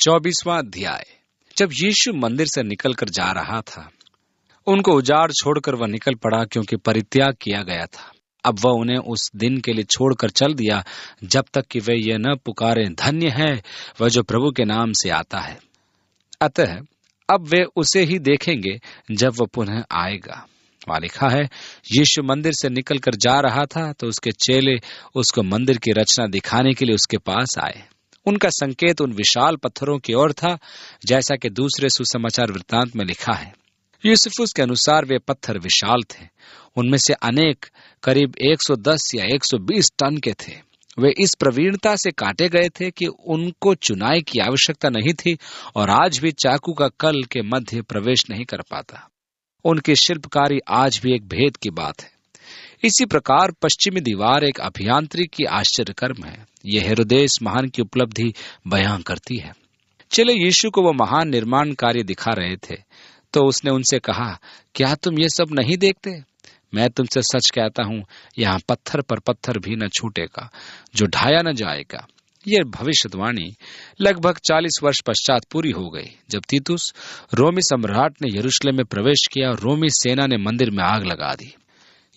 24वां अध्याय। जब यीशु मंदिर से निकलकर जा रहा था, उनको उजाड़ छोड़कर वह निकल पड़ा, क्योंकि परित्याग किया गया था। अब वह उन्हें उस दिन के लिए छोड़कर चल दिया, जब तक कि वे ये न पुकारें, धन्य है वह जो प्रभु के नाम से आता है। अतः अब वे उसे ही देखेंगे जब वह पुनः आएगा। वहाँ लिखा है, यीशु मंदिर से निकलकर जा रहा था तो उसके चेले उसको मंदिर की रचना दिखाने के लिए उसके पास आए। उनका संकेत उन विशाल पत्थरों की ओर था, जैसा कि दूसरे सुसमाचार वृत्तांत में लिखा है। यूसुफुस के अनुसार वे पत्थर विशाल थे। उनमें से अनेक करीब 110 या 120 टन के थे। वे इस प्रवीणता से काटे गए थे कि उनको चुनाई की आवश्यकता नहीं थी, और आज भी चाकू का कल के मध्य प्रवेश नहीं कर पाता। उनकी शिल्पकारी आज भी एक भेद की बात है। इसी प्रकार पश्चिमी दीवार एक अभियांत्रिकी आश्चर्यकर्म है। यह हेरोदेस महान की उपलब्धि बयां करती है। चले यीशु को वह महान निर्माण कार्य दिखा रहे थे, तो उसने उनसे कहा, क्या तुम ये सब नहीं देखते? मैं तुमसे सच कहता हूं, यहाँ पत्थर पर पत्थर भी न छूटेगा जो ढाया न जाएगा। यह भविष्यवाणी लगभग 40 वर्ष पश्चात पूरी हो गई, जब तीतुस रोमी सम्राट ने यरूशलेम में प्रवेश किया और रोमी सेना ने मंदिर में आग लगा दी।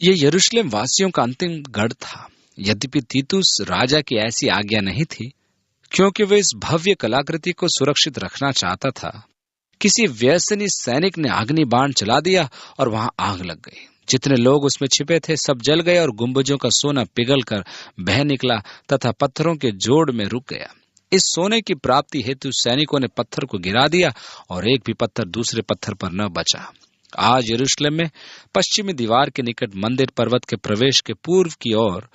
ये यरूशलेम वासियों का अंतिम गढ़ था। यद्यपि तीतुस राजा की ऐसी आज्ञा नहीं थी, क्योंकि वह इस भव्य कलाकृति को सुरक्षित रखना चाहता था। किसी व्यसनी सैनिक ने अग्नि बाण चला दिया और वहां आग लग गई। जितने लोग उसमें छिपे थे सब जल गए, और गुंबजों का सोना पिघलकर बह निकला तथा पत्थरों के जोड़ में रुक गया। इस सोने की प्राप्ति हेतु सैनिकों ने पत्थर को गिरा दिया, और एक भी पत्थर दूसरे पत्थर पर न बचा। आज यरूशलेम में पश्चिमी दीवार के निकट मंदिर पर्वत के प्रवेश के पूर्व की ओर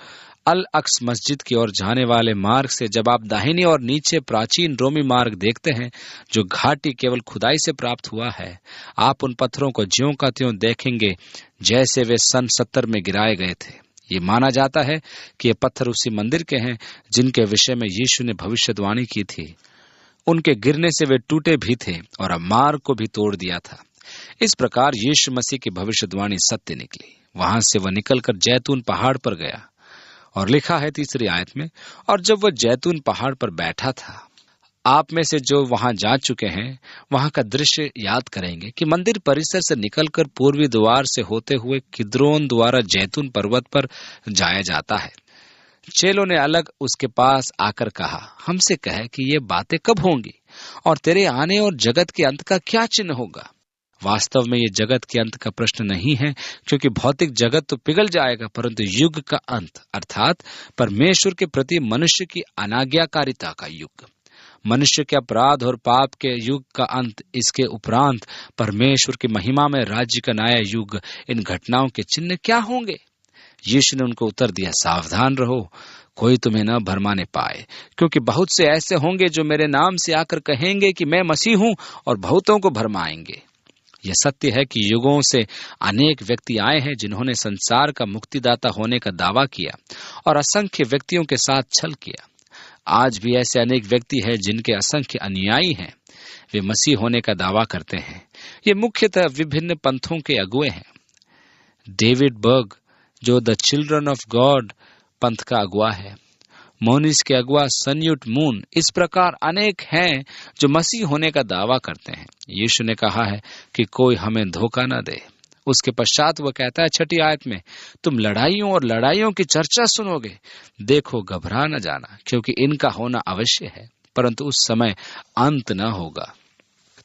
अल अक्स मस्जिद की ओर जाने वाले मार्ग से जब आप दाहिनी और नीचे प्राचीन रोमी मार्ग देखते हैं, जो घाटी केवल खुदाई से प्राप्त हुआ है, आप उन पत्थरों को ज्यों का त्यों देखेंगे जैसे वे सन 70 में गिराए गए थे। ये माना जाता है कि ये पत्थर उसी मंदिर के हैं जिनके विषय में यीशु ने भविष्यवाणी की थी। उनके गिरने से वे टूटे भी थे और अब मार्ग को भी तोड़ दिया था। इस प्रकार यीशु मसीह की भविष्यवाणी सत्य निकली। वहां से वह निकलकर जैतून पहाड़ पर गया, और लिखा है 3री आयत में, और जब वह जैतून पहाड़ पर बैठा था। आप में से जो वहां जा चुके हैं वहां का दृश्य याद करेंगे कि मंदिर परिसर से निकलकर पूर्वी द्वार से होते हुए किद्रोन द्वारा जैतून पर्वत पर जाया जाता है। चेलों ने अलग उसके पास आकर कहा, हमसे कहे कि ये बातें कब होंगी, और तेरे आने और जगत के अंत का क्या चिन्ह होगा? वास्तव में ये जगत के अंत का प्रश्न नहीं है, क्योंकि भौतिक जगत तो पिघल जाएगा, परंतु युग का अंत अर्थात परमेश्वर के प्रति मनुष्य की अनाज्ञाकारिता का युग, मनुष्य के अपराध और पाप के युग का अंत, इसके उपरांत परमेश्वर की महिमा में राज्य का नया युग, इन घटनाओं के चिन्ह क्या होंगे? यीशु ने उनको उत्तर दिया, सावधान रहो, कोई तुम्हें न भरमाने पाए, क्योंकि बहुत से ऐसे होंगे जो मेरे नाम से आकर कहेंगे कि मैं मसीह हूं, और बहुतों को भरमाएंगे। यह सत्य है कि युगों से अनेक व्यक्ति आए हैं जिन्होंने संसार का मुक्तिदाता होने का दावा किया और असंख्य व्यक्तियों के साथ छल किया। आज भी ऐसे अनेक व्यक्ति हैं जिनके असंख्य अनुयायी हैं। वे मसीह होने का दावा करते हैं। ये मुख्यतः विभिन्न पंथों के अगुए हैं। डेविड बर्ग, जो द चिल्ड्रन ऑफ गॉड पंथ का अगुआ है, मोनिस के अगुआ सन्युट मून, इस प्रकार अनेक हैं जो मसीह होने का दावा करते हैं। यीशु ने कहा है कि कोई हमें धोखा न दे। उसके पश्चात वह कहता है 6ठी आयत में, तुम लड़ाइयों और लड़ाइयों की चर्चा सुनोगे, देखो घबरा न जाना, क्योंकि इनका होना अवश्य है, परंतु उस समय अंत न होगा।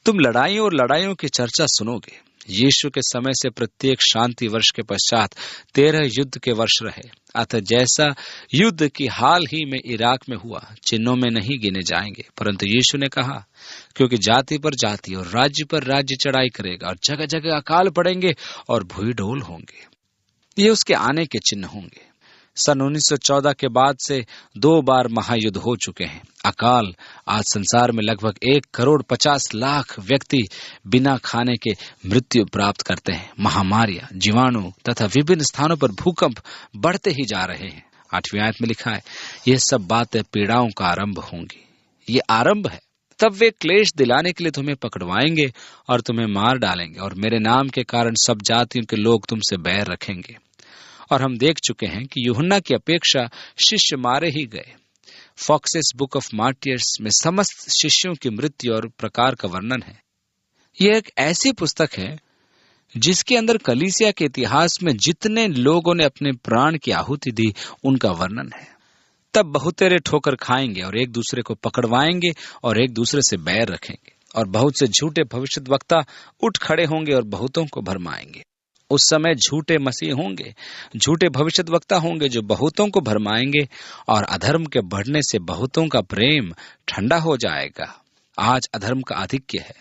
तुम लड़ाइयों और लड़ाइयों की चर्चा सुनोगे। यीशु के समय से प्रत्येक शांति वर्ष के पश्चात 13 युद्ध के वर्ष रहे। अतः जैसा युद्ध की हाल ही में इराक में हुआ, चिन्हों में नहीं गिने जाएंगे, परंतु यीशु ने कहा, क्योंकि जाति पर जाति और राज्य पर राज्य चढ़ाई करेगा, और जगह जगह अकाल पड़ेंगे और भूई डोल होंगे। ये उसके आने के चिन्ह होंगे। सन 1914 के बाद से 2 बार महायुद्ध हो चुके हैं। अकाल, आज संसार में लगभग 1,50,00,000 व्यक्ति बिना खाने के मृत्यु प्राप्त करते हैं। महामारियां, जीवाणु तथा विभिन्न स्थानों पर भूकंप बढ़ते ही जा रहे हैं। 8वीं आयत में लिखा है, ये सब बातें पीड़ाओं का आरंभ होंगी। ये आरंभ है। तब वे क्लेश दिलाने के लिए तुम्हें पकड़वाएंगे और तुम्हें मार डालेंगे, और मेरे नाम के कारण सब जातियों के लोग तुमसे बैर रखेंगे। और हम देख चुके हैं कि यूहन्ना की अपेक्षा शिष्य मारे ही गए। फॉक्सेस बुक ऑफ मार्टियर्स में समस्त शिष्यों की मृत्यु और प्रकार का वर्णन है। यह एक ऐसी पुस्तक है जिसके अंदर कलीसिया के इतिहास में जितने लोगों ने अपने प्राण की आहुति दी उनका वर्णन है। तब बहुतेरे ठोकर खाएंगे और एक दूसरे को पकड़वाएंगे और एक दूसरे से बैर रखेंगे, और बहुत से झूठे भविष्यद्वक्ता उठ खड़े होंगे और बहुतों को भरमाएंगे। उस समय झूठे मसीह होंगे, झूठे भविष्यद्वक्ता होंगे जो बहुतों को भरमाएंगे, और अधर्म के बढ़ने से बहुतों का प्रेम ठंडा हो जाएगा। आज अधर्म का आधिक्य है,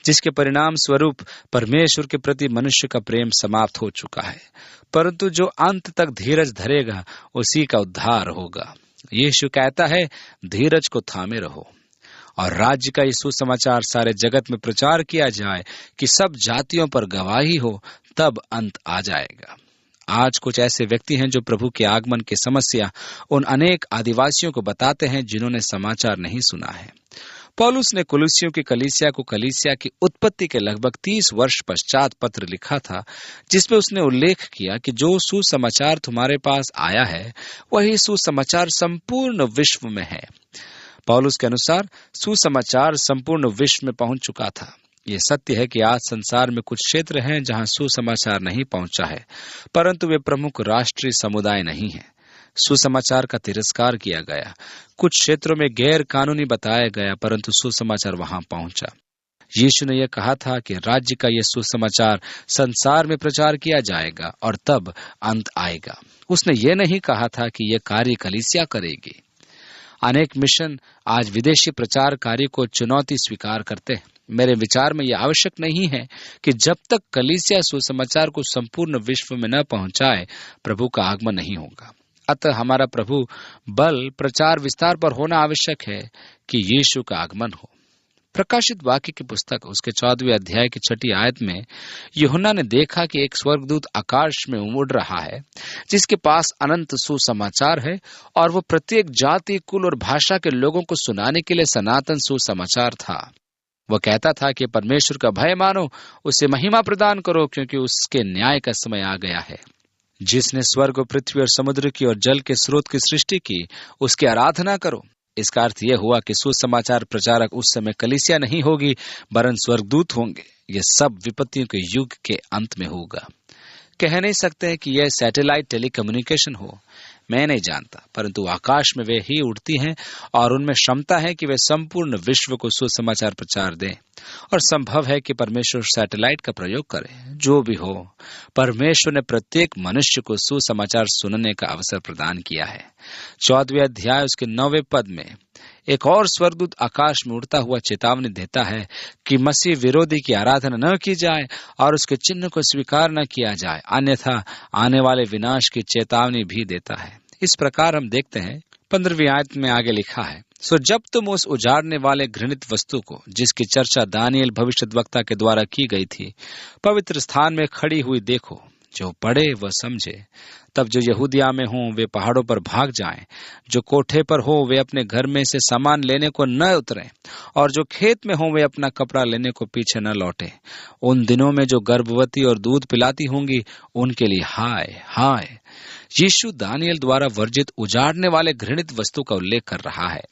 जिसके परिणाम स्वरूप परमेश्वर के प्रति मनुष्य का प्रेम समाप्त हो चुका है, परंतु जो अंत तक धीरज धरेगा उसी का उद्धार होगा। यीशु कहता है, धीरज को थामे रहो और राज्य का ये सुसमाचार सारे जगत में प्रचार किया जाए कि सब जातियों पर गवाही हो, तब अंत आ जाएगा। आज कुछ ऐसे व्यक्ति हैं जो प्रभु के आगमन की समस्या उन अनेक आदिवासियों को बताते हैं जिन्होंने समाचार नहीं सुना है। पौलुस ने कुलुस्सियों की कलीसिया को कलीसिया की उत्पत्ति के लगभग 30 वर्ष पश्चात पत्र लिखा था, जिसमें उसने उल्लेख किया कि जो सुसमाचार तुम्हारे पास आया है वही सुसमाचार संपूर्ण विश्व में है। पौलुस के अनुसार सुसमाचार संपूर्ण विश्व में पहुंच चुका था। ये सत्य है कि आज संसार में कुछ क्षेत्र हैं जहां सुसमाचार नहीं पहुंचा है, परंतु वे प्रमुख राष्ट्रीय समुदाय नहीं है। सुसमाचार का तिरस्कार किया गया। कुछ क्षेत्रों में गैर कानूनी बताया गया, परंतु सुसमाचार वहां पहुंचा। यीशु ने यह कहा था कि राज्य का यह सुसमाचार संसार में प्रचार किया जाएगा और तब अंत आएगा। उसने यह नहीं कहा था कि यह कार्य कलीसिया करेगी। अनेक मिशन आज विदेशी प्रचार कार्य को चुनौती स्वीकार करते हैं। मेरे विचार में यह आवश्यक नहीं है कि जब तक कलीसिया सुसमाचार को संपूर्ण विश्व में न पहुंचाए, प्रभु का आगमन नहीं होगा। अतः हमारा प्रभु बल प्रचार विस्तार पर होना आवश्यक है कि यीशु का आगमन हो। प्रकाशित वाक्य की पुस्तक उसके 14वें अध्याय की 6ठी आयत में यूहन्ना ने देखा कि एक स्वर्गदूत आकाश में उड़ रहा है, जिसके पास अनंत सुसमाचार है, और वो प्रत्येक जाति, कुल और भाषा के लोगों को सुनाने के लिए सनातन सुसमाचार था। वह कहता था कि परमेश्वर का भय मानो, उसे महिमा प्रदान करो, क्योंकि उसके न्याय का समय आ गया है। जिसने स्वर्ग और पृथ्वी और समुद्र की और जल के स्रोत की सृष्टि की, उसकी आराधना करो। इसका अर्थ यह हुआ कि सुसमाचार प्रचारक उस समय कलीसिया नहीं होगी, वरन स्वर्गदूत होंगे। यह सब विपत्तियों के युग के अंत में होगा। कह नहीं सकते कि यह सैटेलाइट टेलीकम्युनिकेशन हो, मैं नहीं जानता, परंतु आकाश में वे ही उड़ती हैं और उनमें क्षमता है कि वे संपूर्ण विश्व को सुसमाचार प्रचार दें। और संभव है कि परमेश्वर सैटेलाइट का प्रयोग करे। जो भी हो, परमेश्वर ने प्रत्येक मनुष्य को सुसमाचार सुनने का अवसर प्रदान किया है। 14वें अध्याय उसके 9वें पद में एक और स्वर्गदूत आकाश में उड़ता हुआ चेतावनी देता है कि मसीह विरोधी की आराधना न की जाए और उसके चिन्ह को स्वीकार न किया जाए, अन्यथा आने वाले विनाश की चेतावनी भी देता है। इस प्रकार हम देखते हैं 15वीं आयत में आगे लिखा है, सो जब तुम उस उजाड़ने वाले घृणित वस्तु को, जिसकी चर्चा दानियेल भविष्यद्वक्ता के द्वारा की गई थी, पवित्र स्थान में खड़ी हुई देखो, जो पढ़े वह समझे। तब जो यहूदिया में हों वे पहाड़ों पर भाग जाएं, जो कोठे पर हो वे अपने घर में से सामान लेने को न उतरें, और जो खेत में हो वे अपना कपड़ा लेने को पीछे न लौटे। उन दिनों में जो गर्भवती और दूध पिलाती होंगी उनके लिए हाय हाय। यीशु दानियेल द्वारा वर्जित उजाड़ने वाले घृणित वस्तु का उल्लेख कर रहा है,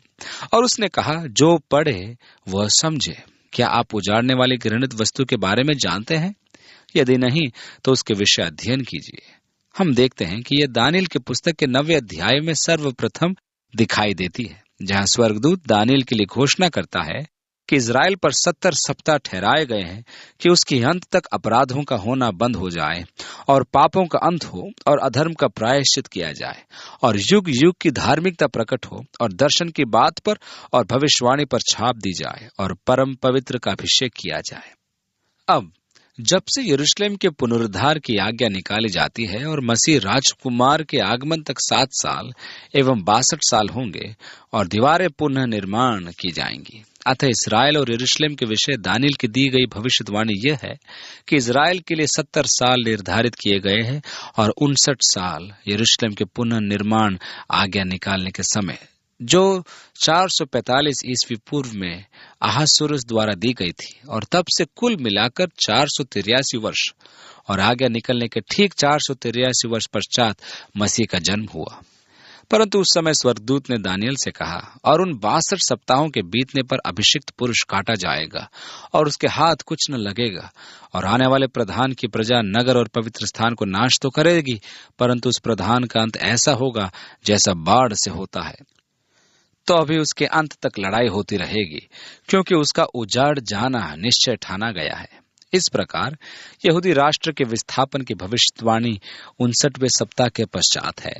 और उसने कहा जो पढ़े वह समझे। क्या आप उजाड़ने वाली घृणित वस्तु के बारे में जानते हैं? यदि नहीं तो उसके विषय अध्ययन कीजिए। हम देखते हैं कि यह दानियेल के पुस्तक के 9वें अध्याय में सर्वप्रथम दिखाई देती है, जहां स्वर्गदूत दानियेल के लिए घोषणा करता है कि इजराइल पर 70 सप्ताह ठहराए गए हैं कि उसके अंत तक अपराधों का होना बंद हो जाए और पापों का अंत हो और अधर्म का प्रायश्चित किया जाए और युग युग की धार्मिकता प्रकट हो और दर्शन की बात पर और भविष्यवाणी पर छाप दी जाए और परम पवित्र का अभिषेक किया जाए। अब जब से यरूशलेम के पुनरुद्धार की आज्ञा निकाली जाती है और मसीह राजकुमार के आगमन तक 7 साल एवं 62 साल होंगे और दीवारें पुनः निर्माण की जाएंगी। अतः इस्राएल और यरूशलेम के विषय दानियेल की दी गई भविष्यवाणी यह है कि इस्राएल के लिए 70 साल निर्धारित किए गए हैं और 59 साल यरूशलेम के पुनः निर्माण आज्ञा निकालने के समय, जो 445 ईस्वी पूर्व में अहासुरुस द्वारा दी गई थी, और तब से कुल मिलाकर 483 वर्ष और आज्ञा निकलने के ठीक 483 वर्ष पश्चात मसीह का जन्म हुआ। परंतु उस समय स्वर्गदूत ने दानियल से कहा, और उन 62 सप्ताहों के बीतने पर अभिषिक्त पुरुष काटा जाएगा और उसके हाथ कुछ न लगेगा, और आने वाले प्रधान की प्रजा नगर और पवित्र स्थान को नाश तो करेगी, परंतु उस प्रधान का अंत ऐसा होगा जैसा बाढ़ से होता है। तो अभी उसके अंत तक लड़ाई होती रहेगी, क्योंकि उसका उजाड़ जाना निश्चय ठाना गया है। इस प्रकार यहूदी राष्ट्र के विस्थापन की भविष्यवाणी 59वें सप्ताह के पश्चात है।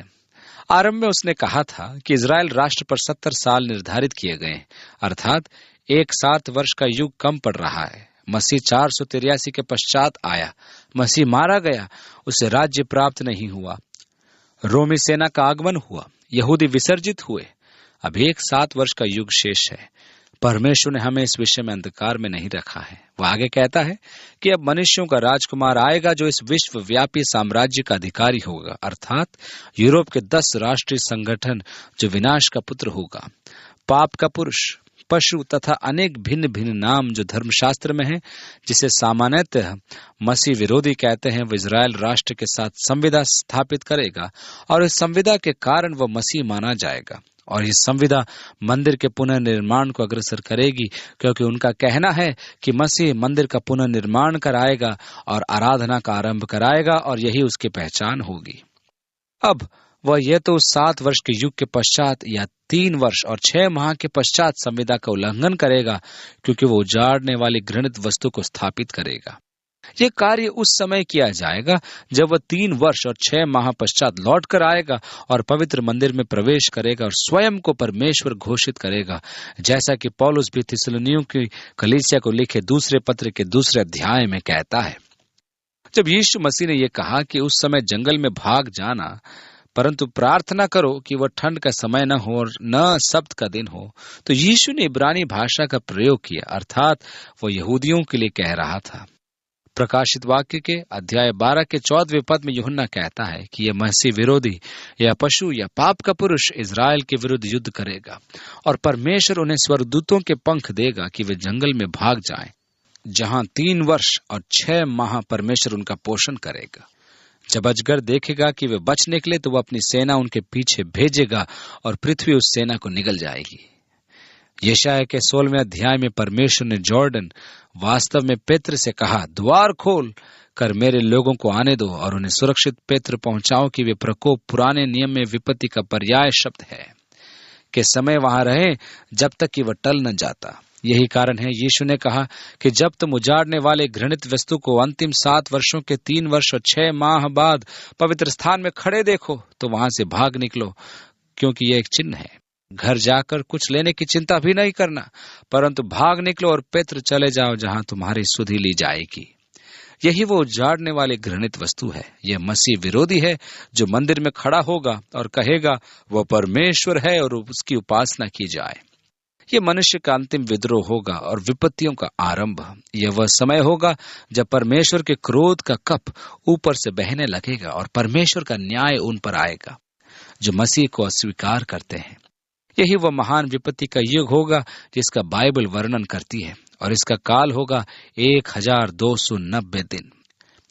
आरंभ में उसने कहा था कि इजराइल राष्ट्र पर 70 साल निर्धारित किए गए, अर्थात एक 7 वर्ष का युग कम पड़ रहा है। मसीह 483 के पश्चात आया, मसीह मारा गया, उसे राज्य प्राप्त नहीं हुआ। रोमी सेना का आगमन हुआ, यहूदी विसर्जित हुए। अब एक 7 वर्ष का युग शेष है। परमेश्वर ने हमें इस विषय में अंधकार में नहीं रखा है। वह आगे कहता है कि अब मनुष्यों का राजकुमार आएगा जो इस विश्वव्यापी साम्राज्य का अधिकारी होगा, अर्थात यूरोप के 10 राष्ट्रीय संगठन, जो विनाश का पुत्र होगा, पाप का पुरुष, पशु तथा अनेक भिन्न भिन्न नाम जो धर्मशास्त्र में है, जिसे सामान्यतः मसीह विरोधी कहते हैं, वो इजराइल राष्ट्र के साथ संविदा स्थापित करेगा, और इस संविदा के कारण वह मसीह माना जाएगा। और ये संविदा मंदिर के पुनर्निर्माण को अग्रसर करेगी, क्योंकि उनका कहना है कि मसीह मंदिर का पुनर्निर्माण कराएगा और आराधना का आरंभ कराएगा, और यही उसकी पहचान होगी। अब वह यह तो उस 7 वर्ष के युग के पश्चात या 3 वर्ष और 6 माह के पश्चात संविदा का उल्लंघन करेगा, क्योंकि वो उजाड़ने वाली घृणित वस्तु को स्थापित करेगा। यह कार्य उस समय किया जाएगा जब वह 3 वर्ष और 6 माह पश्चात लौट कर आएगा और पवित्र मंदिर में प्रवेश करेगा और स्वयं को परमेश्वर घोषित करेगा, जैसा कि पौलुस भी थिस्सलुनीयों की कलीसिया को लिखे दूसरे पत्र के 2 अध्याय में कहता है। जब यीशु मसीह ने यह कहा कि उस समय जंगल में भाग जाना, परंतु प्रार्थना करो कि वह ठंड का समय न हो और न सब्त का दिन हो, तो यीशु ने इब्रानी भाषा का प्रयोग किया, अर्थात वह यहूदियों के लिए कह रहा था। प्रकाशित वाक्य के अध्याय 12 के 14वें पद में यूहन्ना कहता है कि यह मसीह विरोधी या पशु या पाप का पुरुष इजराइल के विरुद्ध युद्ध करेगा, और परमेश्वर उन्हें स्वर्गदूतों के पंख देगा कि वे जंगल में भाग जाएं, जहां 3 वर्ष और 6 माह परमेश्वर उनका पोषण करेगा। जब अजगर देखेगा कि वे बच निकले, तो वह अपनी सेना उनके पीछे भेजेगा और पृथ्वी उस सेना को निगल जाएगी। यशायाह के 16वें अध्याय में परमेश्वर ने जॉर्डन वास्तव में पेत्र से कहा, द्वार खोल कर मेरे लोगों को आने दो और उन्हें सुरक्षित पेत्र पहुंचाओ कि वे प्रकोप पुराने नियम में विपत्ति का पर्याय शब्द है कि समय वहां रहे जब तक कि वह टल न जाता। यही कारण है यीशु ने कहा कि जब तुम उजाड़ने वाले घृणित वस्तु को अंतिम 7 वर्षों के 3 वर्ष और 6 माह बाद पवित्र स्थान में खड़े देखो, तो वहां से भाग निकलो, क्योंकि यह एक चिन्ह है। घर जाकर कुछ लेने की चिंता भी नहीं करना, परंतु भाग निकलो और पेत्र चले जाओ जहां तुम्हारी सुधि ली जाएगी। यही वो उजाड़ने वाली घृणित वस्तु है। यह मसीह विरोधी है जो मंदिर में खड़ा होगा और कहेगा वह परमेश्वर है और उसकी उपासना की जाए। यह मनुष्य का अंतिम विद्रोह होगा और विपत्तियों का आरंभ। यह वह समय होगा जब परमेश्वर के क्रोध का कप ऊपर से बहने लगेगा और परमेश्वर का न्याय उन पर आएगा जो मसीह को अस्वीकार करते हैं। यही वह महान विपत्ति का युग होगा जिसका बाइबल वर्णन करती है, और इसका काल होगा 1290 दिन।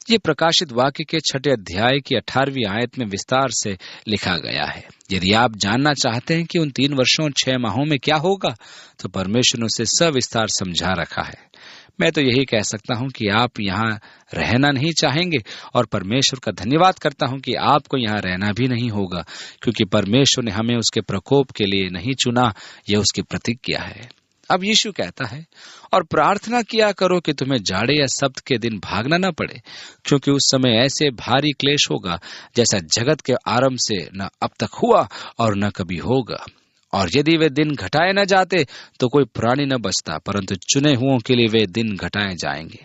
ये प्रकाशित वाक्य के 6 अध्याय की 18वीं आयत में विस्तार से लिखा गया है। यदि आप जानना चाहते हैं कि उन 3 वर्षों और 6 माहों में क्या होगा, तो परमेश्वर ने उसे सविस्तार समझा रखा है। मैं तो यही कह सकता हूं कि आप यहाँ रहना नहीं चाहेंगे, और परमेश्वर का धन्यवाद करता हूं कि आपको यहाँ रहना भी नहीं होगा, क्योंकि परमेश्वर ने हमें उसके प्रकोप के लिए नहीं चुना, यह उसकी प्रतिज्ञा है। अब यीशु कहता है, और प्रार्थना किया करो कि तुम्हें जाड़े या सब्त के दिन भागना न पड़े, क्योंकि उस समय ऐसे भारी क्लेश होगा जैसा जगत के आरंभ से न अब तक हुआ और न कभी होगा। और यदि वे दिन घटाए न जाते तो कोई प्राणी न बचता, परंतु चुने हुओं के लिए वे दिन घटाए जाएंगे।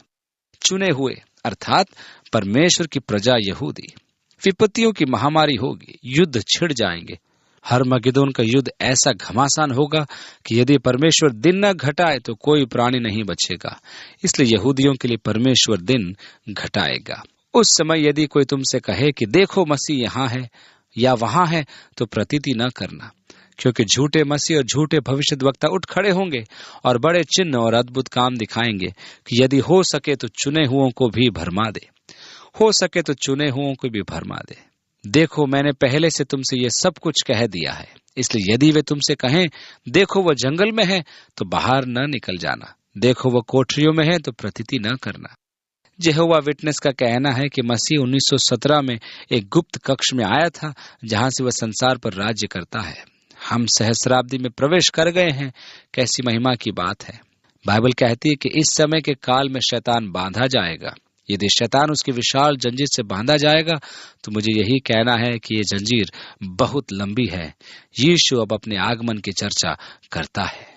चुने हुए अर्थात परमेश्वर की प्रजा यहूदी। विपत्तियों की महामारी होगी, युद्ध छिड़ जाएंगे। हरमगिदोन का युद्ध ऐसा घमासान होगा कि यदि परमेश्वर दिन न घटाए तो कोई प्राणी नहीं बचेगा। इसलिए यहूदियों के लिए परमेश्वर दिन घटाएगा। उस समय यदि कोई तुमसे कहे कि देखो मसीह यहाँ है या वहां है, तो प्रतीति न करना, क्योंकि झूठे मसीह और झूठे भविष्यद्वक्ता उठ खड़े होंगे और बड़े चिन्ह और अद्भुत काम दिखाएंगे कि यदि हो सके तो चुने हुओं को भी भरमा दे। हो सके तो चुने हुओं को भी भरमा दे। देखो, मैंने पहले से तुमसे ये सब कुछ कह दिया है, इसलिए यदि वे तुमसे कहें देखो वह जंगल में है, तो बाहर न निकल जाना, देखो वह कोठरियों में है, तो प्रतीति न करना। यहोवा विटनेस का कहना है कि मसीह 1917 में एक गुप्त कक्ष में आया था, जहां से वह संसार पर राज्य करता है। हम सहस्राब्दी में प्रवेश कर गए हैं। कैसी महिमा की बात है। बाइबल कहती है कि इस समय के काल में शैतान बांधा जाएगा। यदि शैतान उसकी विशाल जंजीर से बांधा जाएगा, तो मुझे यही कहना है कि ये जंजीर बहुत लंबी है। यीशु अब अपने आगमन की चर्चा करता है।